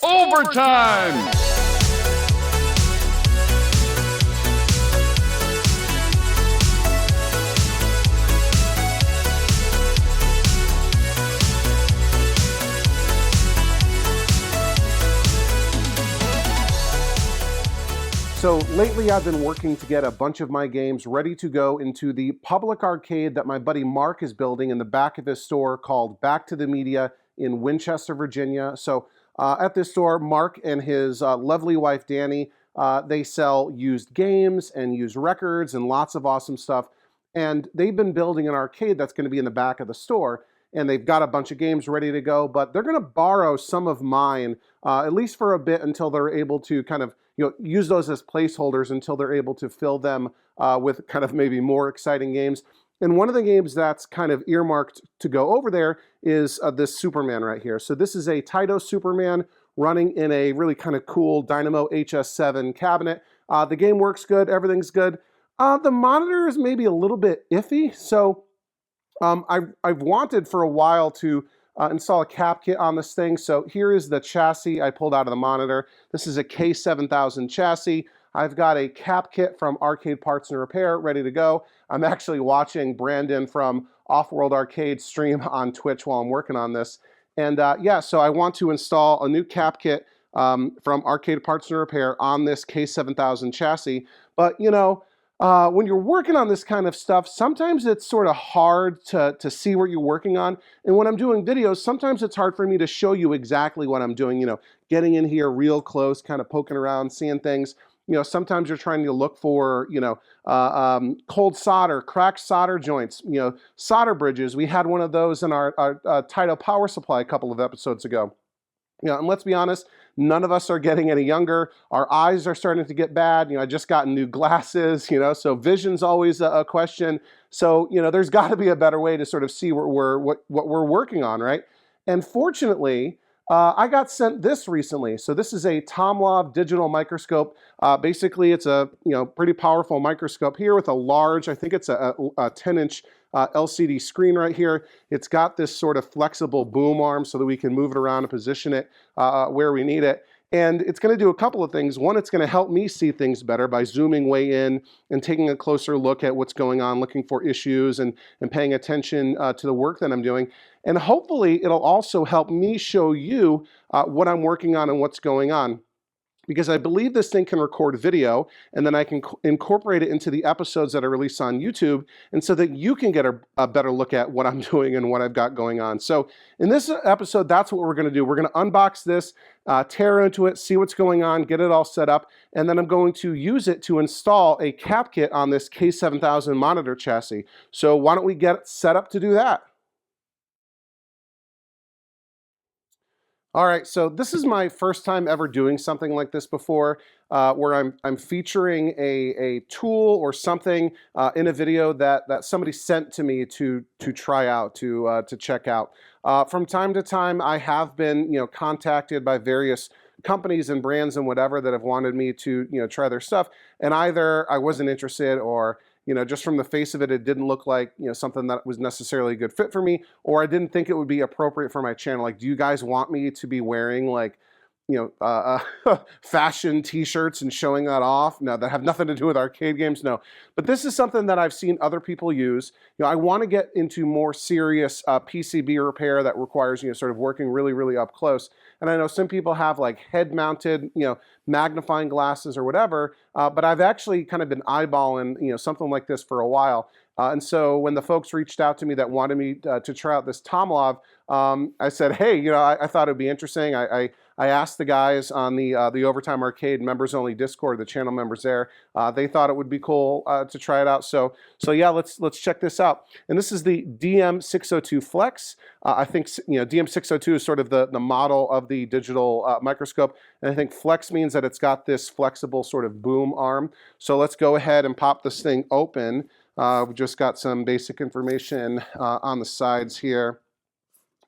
Overtime! So lately I've been working to get a bunch of my games ready to go into the public arcade that my buddy Mark is building in the back of his store called Back to the Media in Winchester, Virginia. So at this store, Mark and his lovely wife Danny, they sell used games and used records and lots of awesome stuff. And they've been building an arcade that's going to be in the back of the store. And they've got a bunch of games ready to go, but they're going to borrow some of mine, at least for a bit, until they're able to kind of use those as placeholders until they're able to fill them with kind of maybe more exciting games. And one of the games that's kind of earmarked to go over there is this Superman right here. So this is a Taito Superman running in a really kind of cool Dynamo HS7 cabinet. The game works good, everything's good. The monitor is maybe a little bit iffy, so I've wanted for a while to install a cap kit on this thing. So here is the chassis I pulled out of the monitor. This is a K7000 chassis. I've got a cap kit from Arcade Parts and Repair ready to go. I'm actually watching Brandon from Off-World Arcade stream on Twitch while I'm working on this. And yeah, so I want to install a new cap kit from Arcade Parts and Repair on this K7000 chassis. But when you're working on this kind of stuff, sometimes it's sort of hard to see what you're working on. And when I'm doing videos, sometimes it's hard for me to show you exactly what I'm doing, getting in here real close, kind of poking around, seeing things. Sometimes you're trying to look for, cold solder, cracked solder joints, solder bridges. We had one of those in our Taito power supply a couple of episodes ago. And let's be honest, none of us are getting any younger. Our eyes are starting to get bad. I just got new glasses, so vision's always a question. So, there's got to be a better way to sort of see what we're working on, right? And fortunately, I got sent this recently. So this is a Tomlov digital microscope. Basically, it's a pretty powerful microscope here with a large, I think it's a 10-inch LCD screen right here. It's got this sort of flexible boom arm so that we can move it around and position it where we need it. And it's going to do a couple of things. One, it's going to help me see things better by zooming way in and taking a closer look at what's going on, looking for issues and paying attention to the work that I'm doing. And hopefully it'll also help me show you what I'm working on and what's going on. Because I believe this thing can record video, and then I can incorporate it into the episodes that I release on YouTube, and so that you can get a better look at what I'm doing and what I've got going on. So in this episode, that's what we're going to do. We're going to unbox this, tear into it, see what's going on, get it all set up, and then I'm going to use it to install a cap kit on this K7000 monitor chassis. So why don't we get set up to do that? All right, so this is my first time ever doing something like this before, where I'm featuring a tool or something in a video that somebody sent to me to try out, to check out. From time to time, I have been contacted by various companies and brands and whatever that have wanted me to try their stuff, and either I wasn't interested, or just from the face of it, it didn't look like, something that was necessarily a good fit for me, or I didn't think it would be appropriate for my channel. Like, do you guys want me to be wearing like, fashion t-shirts and showing that off? No, that have nothing to do with arcade games, no. But this is something that I've seen other people use. I want to get into more serious PCB repair that requires, sort of working really, really up close. And I know some people have like head-mounted, magnifying glasses or whatever, but I've actually kind of been eyeballing, something like this for a while. And so when the folks reached out to me that wanted me to try out this Tomlov, I said, hey, I thought it would be interesting. I asked the guys on the Overtime Arcade members only Discord, the channel members there. They thought it would be cool to try it out. So yeah, let's check this out. And this is the DM602 Flex. I think DM602 is sort of the model of the digital microscope, and I think Flex means that it's got this flexible sort of boom arm. So let's go ahead and pop this thing open. We just got some basic information on the sides here.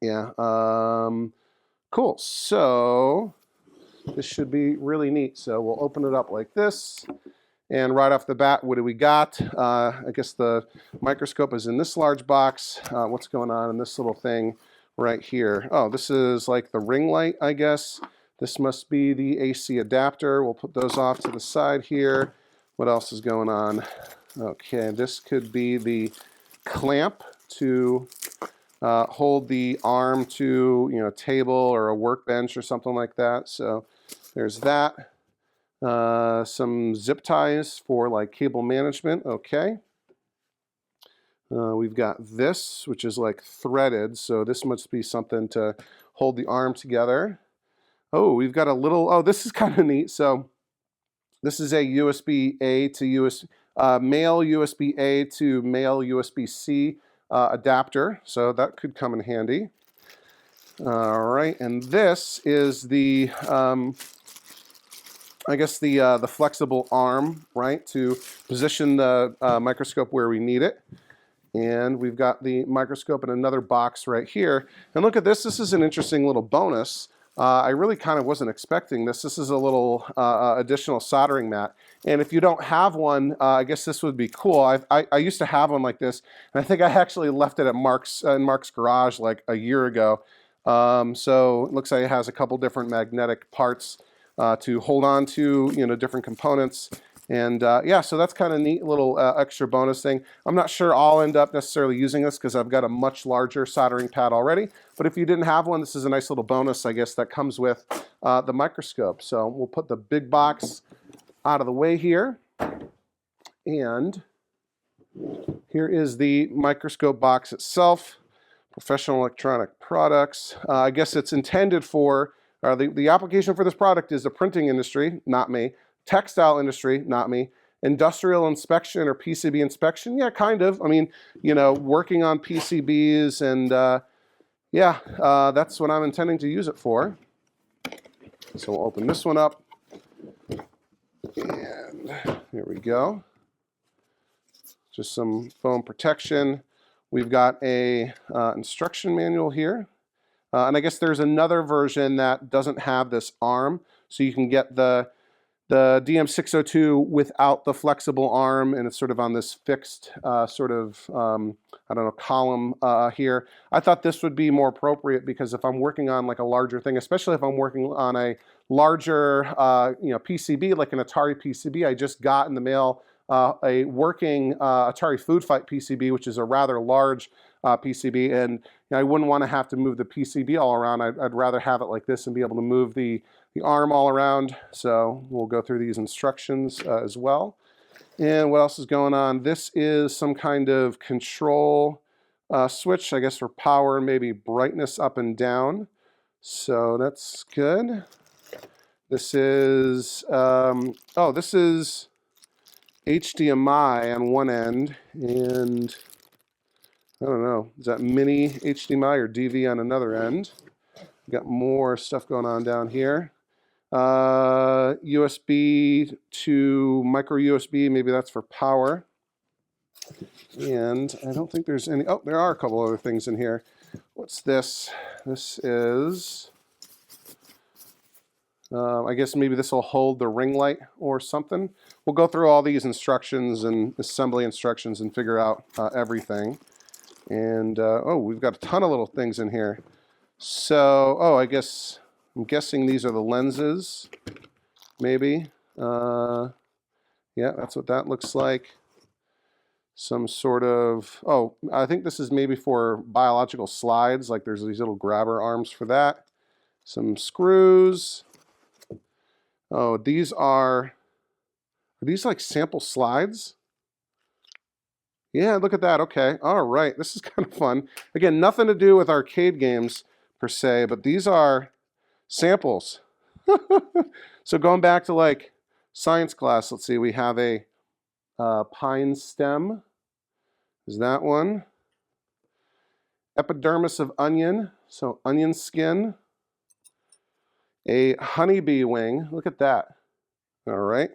Yeah, cool. So this should be really neat. So we'll open it up like this. And right off the bat, what do we got? I guess the microscope is in this large box. What's going on in this little thing right here? Oh, this is like the ring light, I guess, This must be the AC adapter. We'll put those off to the side here. What else is going on? Okay, this could be the clamp to hold the arm to, you know, a table or a workbench or something like that. So there's that. Some zip ties for like cable management. Okay. We've got this, which is like threaded. So this must be something to hold the arm together. Oh, we've got a little, oh, this is kind of neat. So this is a USB-A to male USB-A to male USB-C adapter. So that could come in handy. All right, and this is the, I guess the flexible arm, right, to position the microscope where we need it. And we've got the microscope in another box right here. And look at this. This is an interesting little bonus. I really kind of wasn't expecting this. This is a little additional soldering mat. And if you don't have one, I guess this would be cool. I used to have one like this, and I think I actually left it at Mark's garage like a year ago. So it looks like it has a couple different magnetic parts to hold on to, you know, different components. And yeah, so that's kind of neat little extra bonus thing. I'm not sure I'll end up necessarily using this because I've got a much larger soldering pad already. But if you didn't have one, this is a nice little bonus, I guess, that comes with the microscope. So we'll put the big box out of the way here. And here is the microscope box itself. Professional electronic products. I guess it's intended for, the application for this product is the printing industry, not me. Textile industry, not me. Industrial inspection or PCB inspection, yeah, kind of. I mean, you know, working on PCBs and yeah, that's what I'm intending to use it for. So we'll open this one up. And here we go. Just some foam protection. We've got a instruction manual here. And I guess there's another version that doesn't have this arm. So you can get the DM602 without the flexible arm, and it's sort of on this fixed sort of, I don't know, column here. I thought this would be more appropriate because if I'm working on like a larger thing, especially if I'm working on a larger, you know, PCB, like an Atari PCB, I just got in the mail a working Atari Food Fight PCB, which is a rather large PCB, and you know, I wouldn't want to have to move the PCB all around. I'd rather have it like this and be able to move the arm all around. So we'll go through these instructions as well. And what else is going on? This is some kind of control switch, I guess, for power, maybe brightness up and down. So that's good. This is, oh, this is HDMI on one end, and I don't know, is that mini HDMI or DV on another end? We've got more stuff going on down here. USB to micro USB, maybe that's for power. And I don't think there's any, oh, there are a couple other things in here. What's this? This is, I guess maybe this will hold the ring light or something. We'll go through all these instructions and assembly instructions and figure out everything. And, oh, we've got a ton of little things in here. So, oh, I'm guessing these are the lenses, maybe. Yeah, that's what that looks like. Some sort of, oh, I think this is maybe for biological slides, like there's these little grabber arms for that. Some screws. Oh, these are these like sample slides? Yeah, look at that. Okay, all right, this is kind of fun. Again, nothing to do with arcade games per se, but these are samples. So going back to like science class, let's see, we have a pine stem. Is that one? Epidermis of onion, so onion skin. A honeybee wing, look at that. All right.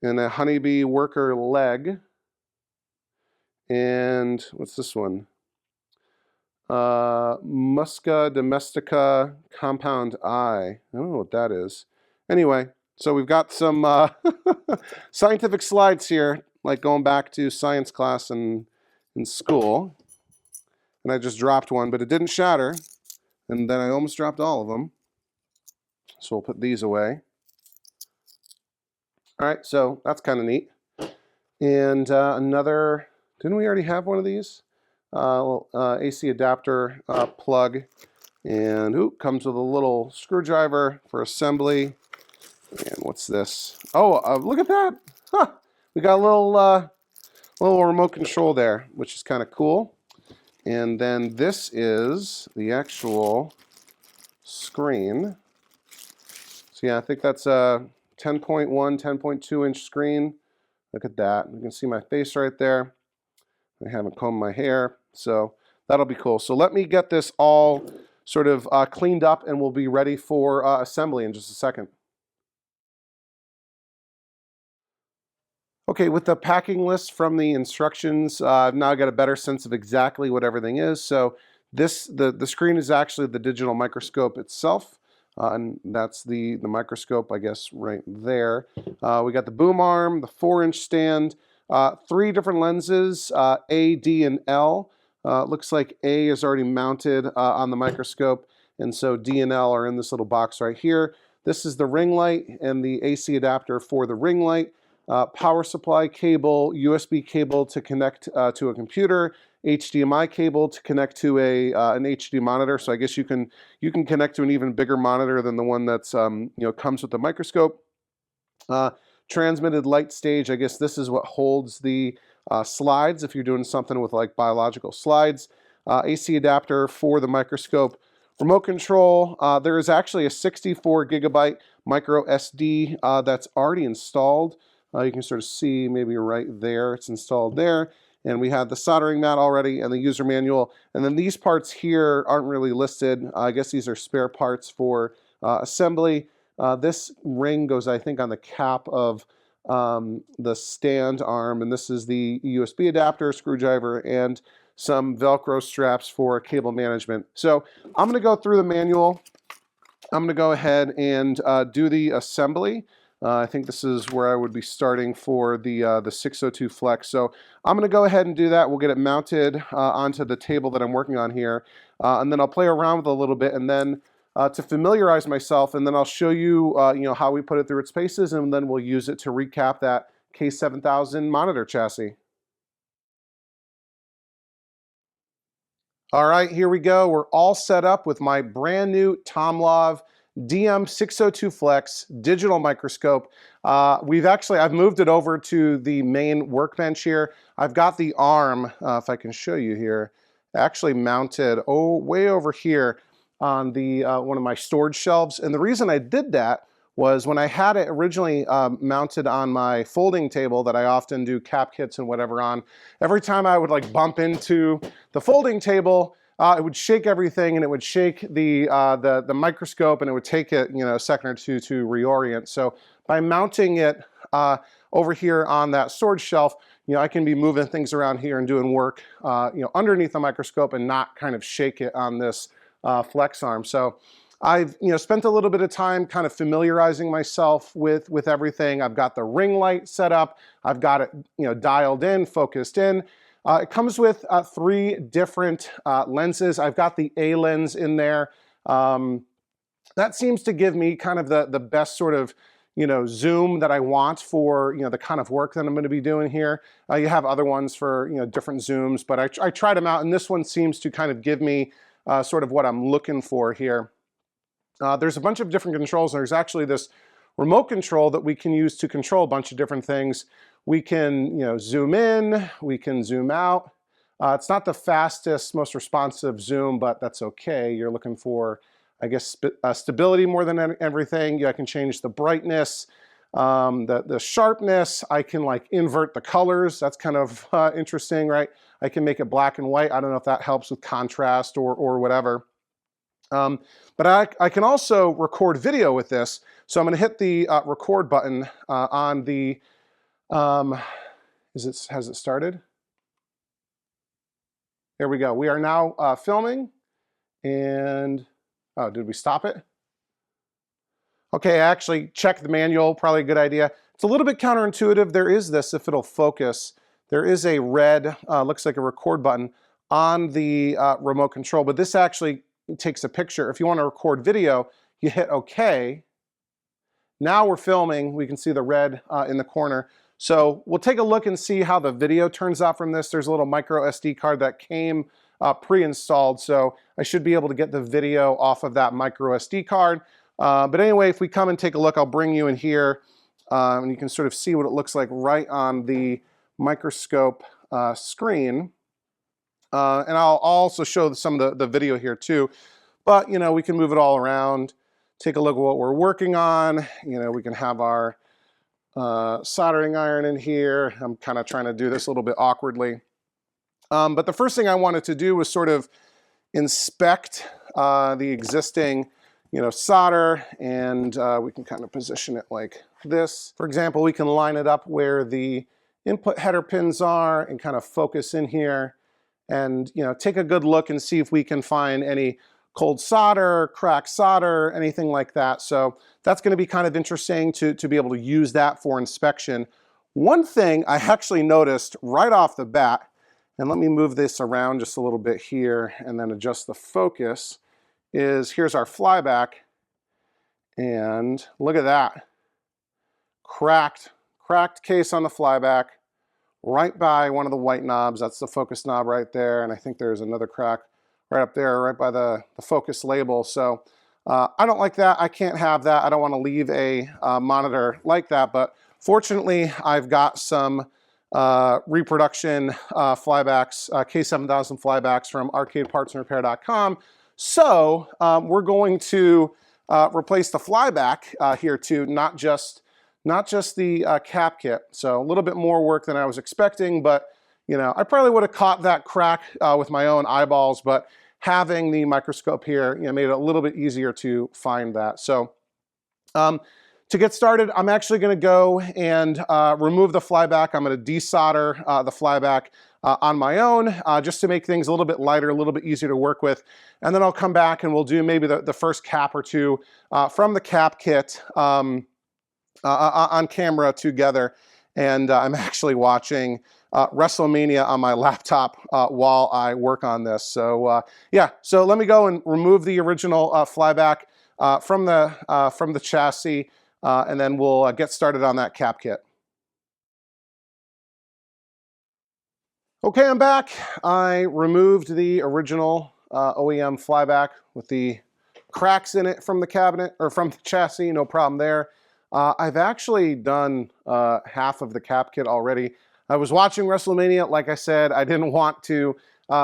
And a honeybee worker leg. And what's this one? Musca domestica compound eye. I don't know what that is. Anyway, so we've got some scientific slides here, like going back to science class in school. And I just dropped one, but it didn't shatter. And then I almost dropped all of them. So we'll put these away. All right, so that's kind of neat. And another, didn't we already have one of these? AC adapter plug. And comes with a little screwdriver for assembly. And what's this? Oh, look at that. Huh. We got a little remote control there, which is kind of cool. And then this is the actual screen. So yeah, I think that's a 10.1, 10.2 inch screen. Look at that. You can see my face right there. I haven't combed my hair, so that'll be cool. So let me get this all sort of cleaned up, and we'll be ready for assembly in just a second. Okay, with the packing list from the instructions, I've now got a better sense of exactly what everything is. So the screen is actually the digital microscope itself, and that's the microscope, I guess, right there. We got the boom arm, the 4-inch stand, 3 different lenses, A, D, and L. Looks like A is already mounted on the microscope, and so D and L are in this little box right here. This is the ring light and the AC adapter for the ring light. Power supply cable, USB cable to connect to a computer, HDMI cable to connect to an HD monitor. So I guess you can connect to an even bigger monitor than the one that's comes with the microscope. Transmitted light stage. I guess this is what holds the slides if you're doing something with like biological slides. AC adapter for the microscope. Remote control. There is actually a 64 gigabyte micro SD that's already installed. You can sort of see maybe right there, it's installed there. And we have the soldering mat already and the user manual. And then these parts here aren't really listed. I guess these are spare parts for assembly. This ring goes, I think, on the cap of the stand arm. And this is the USB adapter, screwdriver, and some Velcro straps for cable management. So I'm going to go through the manual. I'm going to go ahead and do the assembly. I think this is where I would be starting for the 602 Flex. So I'm going to go ahead and do that. We'll get it mounted onto the table that I'm working on here. And then I'll play around with it a little bit, and then to familiarize myself, and then I'll show you, how we put it through its paces, and then we'll use it to recap that K7000 monitor chassis. All right, here we go. We're all set up with my brand new Tomlov DM602 Flex digital microscope. I've moved it over to the main workbench here. I've got the arm, if I can show you here, actually mounted way over here on the one of my storage shelves. And the reason I did that was when I had it originally mounted on my folding table that I often do cap kits and whatever on, every time I would like bump into the folding table, it would shake everything, and it would shake the microscope, and it would take it a second or two to reorient. So by mounting it over here on that storage shelf, I can be moving things around here and doing work underneath the microscope and not kind of shake it on this flex arm. So I've spent a little bit of time kind of familiarizing myself with everything. I've got the ring light set up. I've got it dialed in, focused in. It comes with 3 different lenses. I've got the A lens in there. That seems to give me kind of the best sort of zoom that I want for the kind of work that I'm going to be doing here. You have other ones for different zooms, but I tried them out, and this one seems to kind of give me sort of what I'm looking for here. There's a bunch of different controls. There's actually this remote control that we can use to control a bunch of different things. We can zoom in, we can zoom out. It's not the fastest, most responsive zoom, but that's okay. You're looking for, I guess, stability more than everything. I can change the brightness, the sharpness. I can like invert the colors. That's kind of interesting, right? I can make it black and white. I don't know if that helps with contrast or whatever. But I can also record video with this. So I'm going to hit the record button on the, has it started? There we go. We are now filming, and oh, did we stop it? Okay, I actually checked the manual, probably a good idea. It's a little bit counterintuitive. There is this, if it'll focus, there is a red, looks like a record button on the remote control, but this actually takes a picture. If you want to record video, you hit OK, Now we're filming. We can see the red in the corner. So we'll take a look and see how the video turns out from this. There's a little micro SD card that came pre-installed, so I should be able to get the video off of that micro SD card. But anyway, if we come and take a look, I'll bring you in here, and you can sort of see what it looks like right on the Microscope screen. And I'll also show some of the video here too. But, you know, we can move it all around, take a look at what we're working on. You know, we can have our soldering iron in here. I'm kind of trying to do this a little bit awkwardly. But the first thing I wanted to do was sort of inspect the existing, you know, solder, and we can kind of position it like this. For example, we can line it up where the input header pins are and kind of focus in here and, you know, take a good look and see if we can find any cold solder, cracked solder, anything like that. So that's going to be kind of interesting to be able to use that for inspection. One thing I actually noticed right off the bat, and let me move this around just a little bit here and then adjust the focus, is here's our flyback, and look at that. Cracked case on the flyback, right by one of the white knobs. That's the focus knob right there, and I think there's another crack right up there, right by the focus label. So I don't like that. I can't have that. I don't want to leave a monitor like that, but fortunately I've got some reproduction flybacks, K7000 flybacks from arcadepartsandrepair.com. So we're going to replace the flyback here too, not just the cap kit. So a little bit more work than I was expecting, but you know, I probably would have caught that crack with my own eyeballs, but having the microscope here, you know, made it a little bit easier to find that. So to get started, I'm actually going to go and remove the flyback. I'm going to desolder the flyback on my own, just to make things a little bit lighter, a little bit easier to work with. And then I'll come back and we'll do maybe the first cap or two from the cap kit on camera together. And I'm actually watching WrestleMania on my laptop while I work on this. So yeah, so let me go and remove the original flyback from the chassis, and then we'll get started on that cap kit. Okay, I'm back. I removed the original OEM flyback with the cracks in it from the cabinet, or from the chassis, no problem there. I've actually done half of the cap kit already. I was watching WrestleMania, like I said. I didn't want to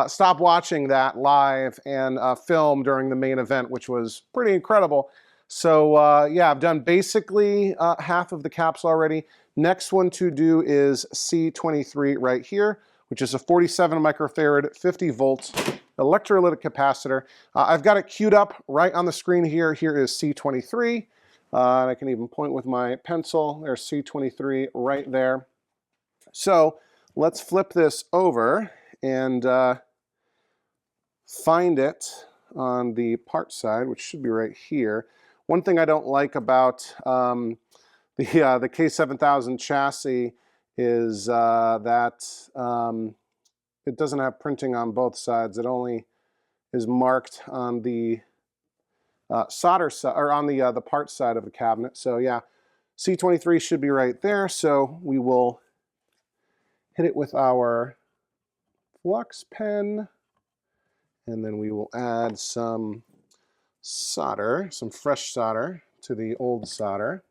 stop watching that live and film during the main event, which was pretty incredible. So yeah, I've done basically half of the caps already. Next one to do is C23 right here, which is a 47 microfarad, 50 volts electrolytic capacitor. I've got it queued up right on the screen here. Here is C23. And I can even point with my pencil. There's C23 right there. So let's flip this over and find it on the part side, which should be right here. One thing I don't like about the K7000 chassis is that it doesn't have printing on both sides. It only is marked on the solder side, or on the part side of the cabinet. So yeah, C23 should be right there. So we will hit it with our flux pen, and then we will add some solder, some fresh solder to the old solder.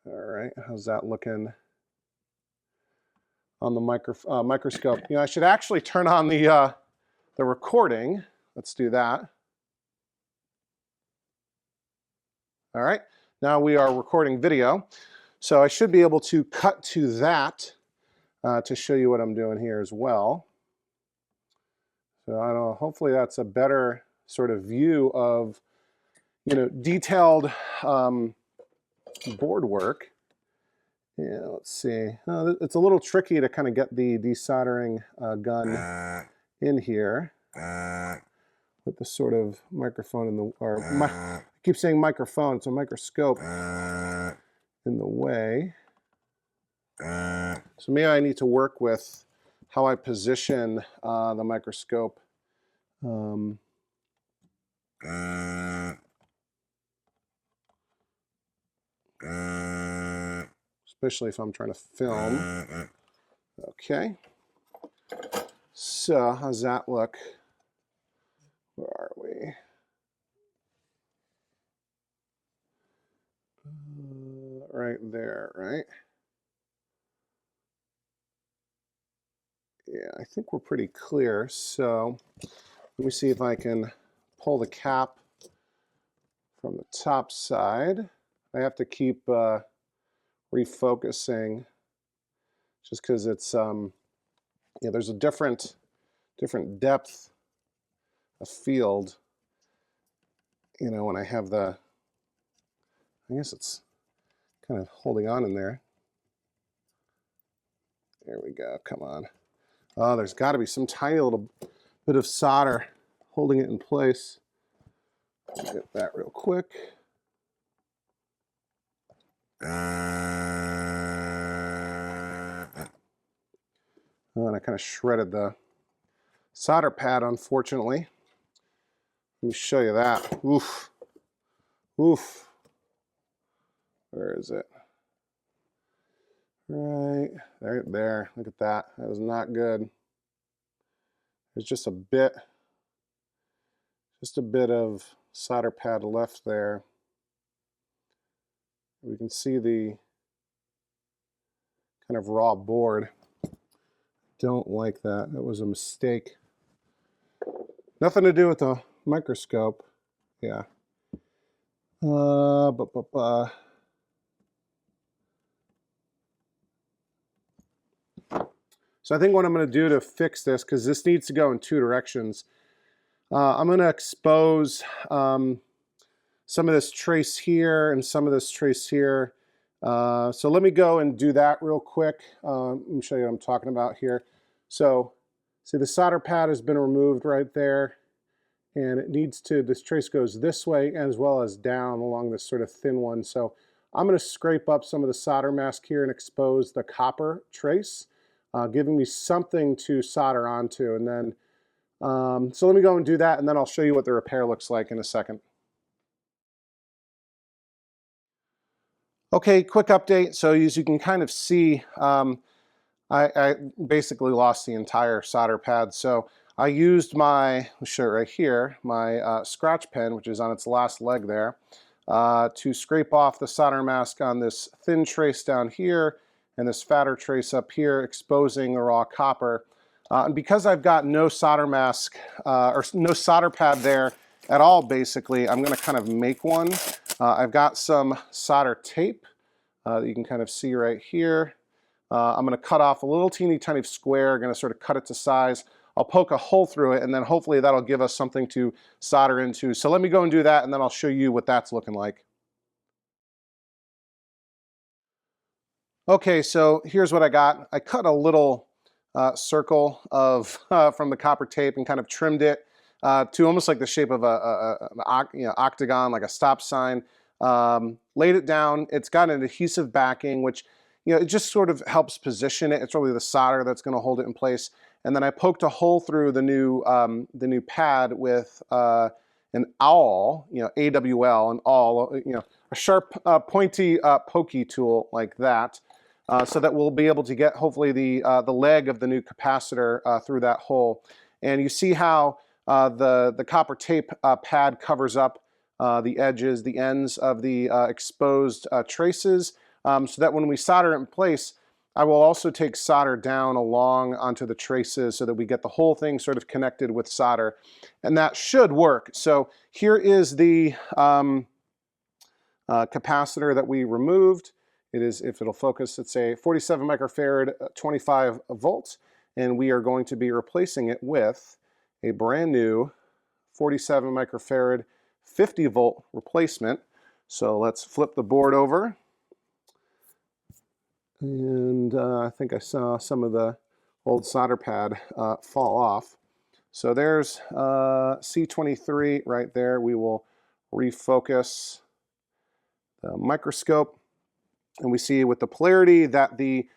All right, how's that looking on the microscope? You know, I should actually turn on the recording. Let's do that. All right, now we are recording video. So I should be able to cut to that to show you what I'm doing here as well. So I don't know, hopefully that's a better sort of view of, you know, detailed board work. Yeah, let's see. It's a little tricky to kind of get the desoldering gun in here with the sort of microphone in the, I keep saying microphone, it's a microscope in the way. So maybe I need to work with how I position the microscope. especially if I'm trying to film. Okay. So how's that look? Where are we? Right there, right? Yeah, I think we're pretty clear. So let me see if I can pull the cap from the top side. I have to keep refocusing just because it's yeah, there's a different depth of field, you know, when I have the, I guess it's kind of holding on in there. There we go, come on. Oh, there's got to be some tiny little bit of solder holding it in place. I'll get that real quick. Oh, and I kind of shredded the solder pad, unfortunately. Let me show you that. Oof. Oof. Where is it? Right there. Look at that. That was not good. There's just a bit of solder pad left there. We can see the kind of raw board. Don't like that. That was a mistake. Nothing to do with the microscope. Yeah. So I think what I'm going to do to fix this, because this needs to go in two directions, I'm going to expose some of this trace here and some of this trace here. So let me go and do that real quick. Let me show you what I'm talking about here. So see, the solder pad has been removed right there, and it needs to, this trace goes this way as well as down along this sort of thin one. So I'm going to scrape up some of the solder mask here and expose the copper trace, giving me something to solder onto. And then, so let me go and do that, and then I'll show you what the repair looks like in a second. Okay, quick update. So as you can kind of see, I basically lost the entire solder pad. So I used my, I'll show it right here, my scratch pen, which is on its last leg there, to scrape off the solder mask on this thin trace down here and this fatter trace up here, exposing the raw copper. And because I've got no solder mask or no solder pad there at all, basically, I'm going to kind of make one. I've got some solder tape that you can kind of see right here. I'm going to cut off a little teeny tiny square, going to sort of cut it to size. I'll poke a hole through it, and then hopefully that'll give us something to solder into. So let me go and do that, and then I'll show you what that's looking like. Okay, so here's what I got. I cut a little circle of from the copper tape and kind of trimmed it to almost like the shape of an octagon, like a stop sign. Laid it down. It's got an adhesive backing, which, you know, it just sort of helps position it. It's really the solder that's going to hold it in place. And then I poked a hole through the new pad with an awl, you know, AWL, an awl, you know, a sharp, pointy, pokey tool like that. So that we'll be able to get hopefully the leg of the new capacitor through that hole. And you see how the copper tape pad covers up the edges, the ends of the exposed traces, so that when we solder it in place, I will also take solder down along onto the traces so that we get the whole thing sort of connected with solder. And that should work. So here is the capacitor that we removed. It is, if it'll focus, it's a 47 microfarad, 25 volts, and we are going to be replacing it with a brand new 47 microfarad, 50 volt replacement. So let's flip the board over. And I think I saw some of the old solder pad fall off. So there's C23 right there. We will refocus the microscope. And we see with the polarity that the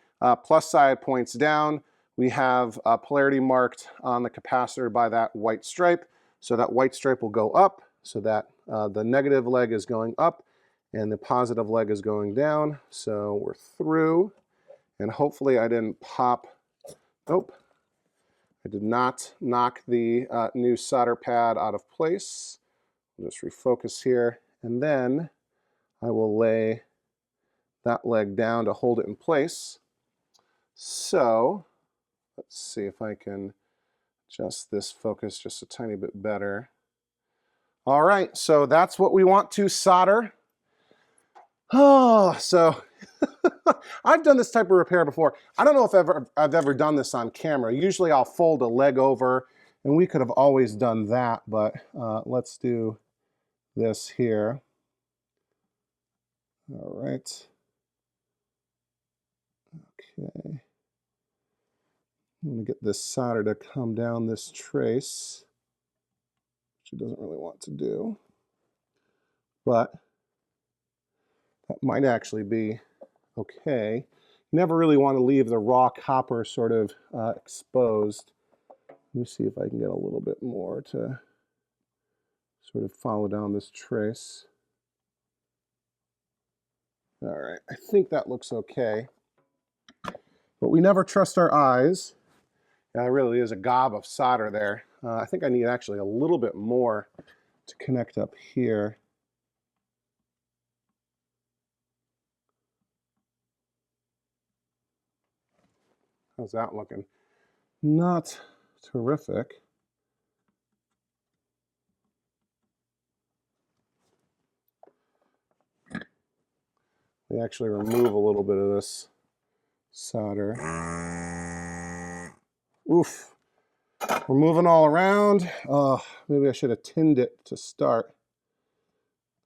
plus side points down. We have polarity marked on the capacitor by that white stripe. So that white stripe will go up, so that the negative leg is going up, and the positive leg is going down. So we're through, and hopefully I didn't pop, nope, I did not knock the new solder pad out of place. I'll just refocus here, and then I will lay that leg down to hold it in place. So let's see if I can adjust this focus just a tiny bit better. All right, so that's what we want to solder. Oh, so I've done this type of repair before. I don't know if I've ever done this on camera. Usually I'll fold a leg over, and we could have always done that, but let's do this here. All right. Okay. I'm going to get this solder to come down this trace, which it doesn't really want to do, but that might actually be okay. You never really want to leave the raw copper sort of exposed. Let me see if I can get a little bit more to sort of follow down this trace. All right, I think that looks okay. But we never trust our eyes. Yeah, there really is a gob of solder there. I think I need actually a little bit more to connect up here. How's that looking? Not terrific. We actually remove a little bit of this solder. Oof. We're moving all around. Oh, maybe I should have tinned it to start.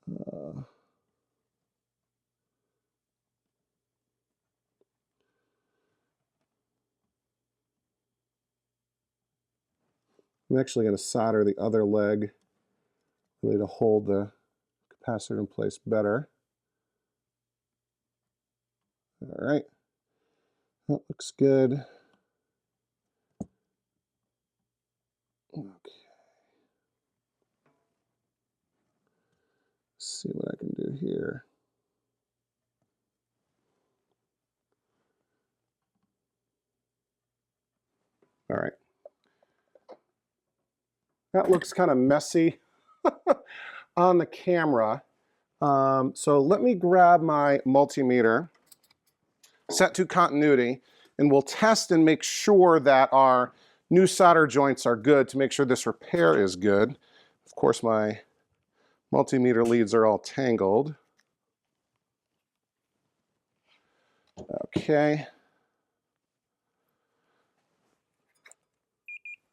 I'm actually going to solder the other leg really to hold the capacitor in place better. All right, that looks good. Okay. Let's see what I can do here. All right. That looks kind of messy on the camera. So let me grab my multimeter, set to continuity, and we'll test and make sure that our new solder joints are good to make sure this repair is good. Of course, my multimeter leads are all tangled. Okay.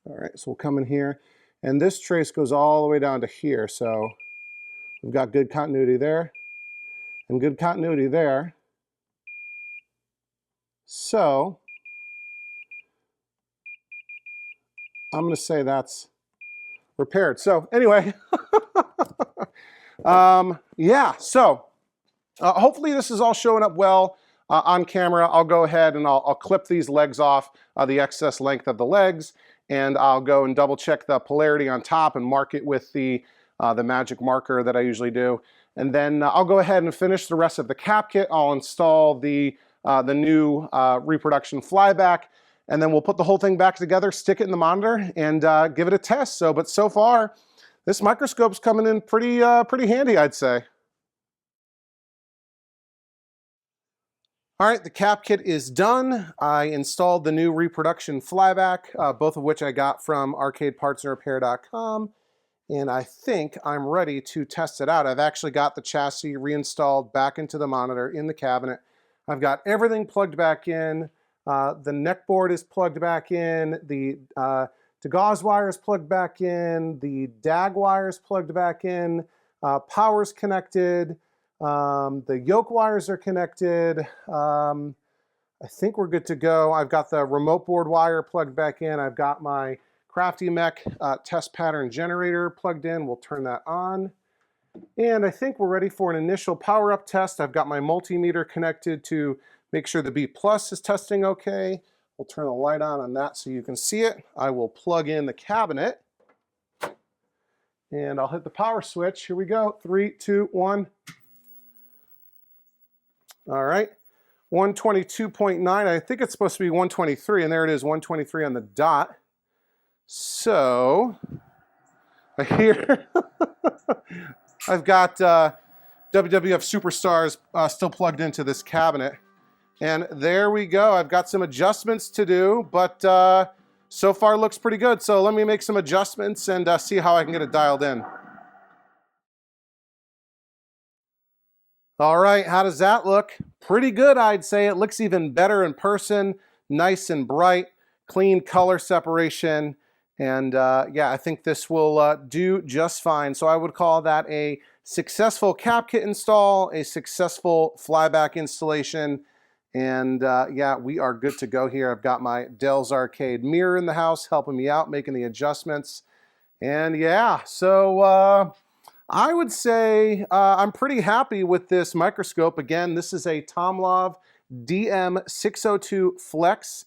All right, so we'll come in here, and this trace goes all the way down to here, so we've got good continuity there, and good continuity there. So I'm going to say that's repaired. So anyway, yeah, so hopefully this is all showing up well on camera. I'll go ahead and I'll clip these legs off, the excess length of the legs, and I'll go and double check the polarity on top and mark it with the magic marker that I usually do. And then I'll go ahead and finish the rest of the cap kit. I'll install the new reproduction flyback, and then we'll put the whole thing back together, stick it in the monitor, and give it a test. But so far, this microscope's coming in pretty handy, I'd say. All right, the cap kit is done. I installed the new reproduction flyback, both of which I got from arcadepartsandrepair.com, and I think I'm ready to test it out. I've actually got the chassis reinstalled back into the monitor in the cabinet. I've got everything plugged back in. The neck board is plugged back in. The gauze wire is plugged back in. The DAG wire is plugged back in. Power's connected. The yoke wires are connected. I think we're good to go. I've got the remote board wire plugged back in. I've got my Crafty Mech test pattern generator plugged in. We'll turn that on. And I think we're ready for an initial power up test. I've got my multimeter connected to make sure the B+ is testing okay. We'll turn the light on that so you can see it. I will plug in the cabinet and I'll hit the power switch. Here we go. 3, 2, 1. All right, 122.9. I think it's supposed to be 123, and there it is, 123 on the dot. So here I've got WWF Superstars still plugged into this cabinet. And there we go. I've got some adjustments to do, but so far looks pretty good. So let me make some adjustments and see how I can get it dialed in. All right, how does that look? Pretty good, I'd say. It looks even better in person. Nice and bright, clean color separation. And yeah, I think this will do just fine. So I would call that a successful CapKit install, a successful Flyback installation. And yeah, we are good to go here. I've got my Dell's Arcade mirror in the house helping me out, making the adjustments. And yeah, so I would say I'm pretty happy with this microscope. Again, this is a Tomlov DM602 Flex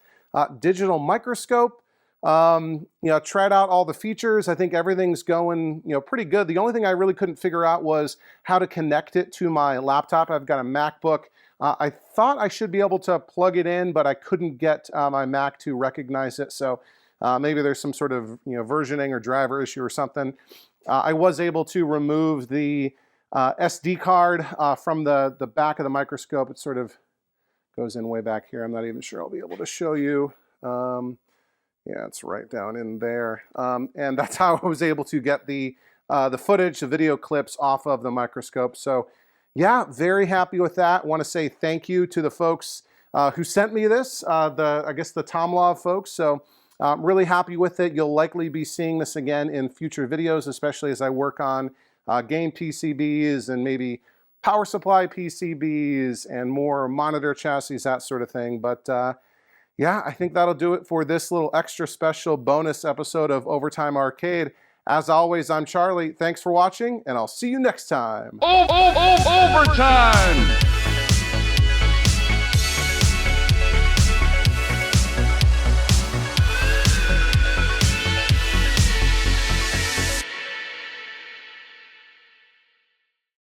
digital microscope. You know, tried out all the features. I think everything's going, you know, pretty good. The only thing I really couldn't figure out was how to connect it to my laptop. I've got a MacBook. I thought I should be able to plug it in, but I couldn't get my Mac to recognize it. So maybe there's some sort of, you know, versioning or driver issue or something. I was able to remove the SD card from the back of the microscope. It sort of goes in way back here. I'm not even sure I'll be able to show you. Yeah, it's right down in there. And that's how I was able to get the footage, the video clips off of the microscope. So yeah, very happy with that. Want to say thank you to the folks who sent me this, I guess the Tomlov folks. So really happy with it. You'll likely be seeing this again in future videos, especially as I work on game PCBs and maybe power supply PCBs and more monitor chassis, that sort of thing. But yeah, I think that'll do it for this little extra special bonus episode of Overtime Arcade. As always, I'm Charlie. Thanks for watching, and I'll see you next time. Overtime!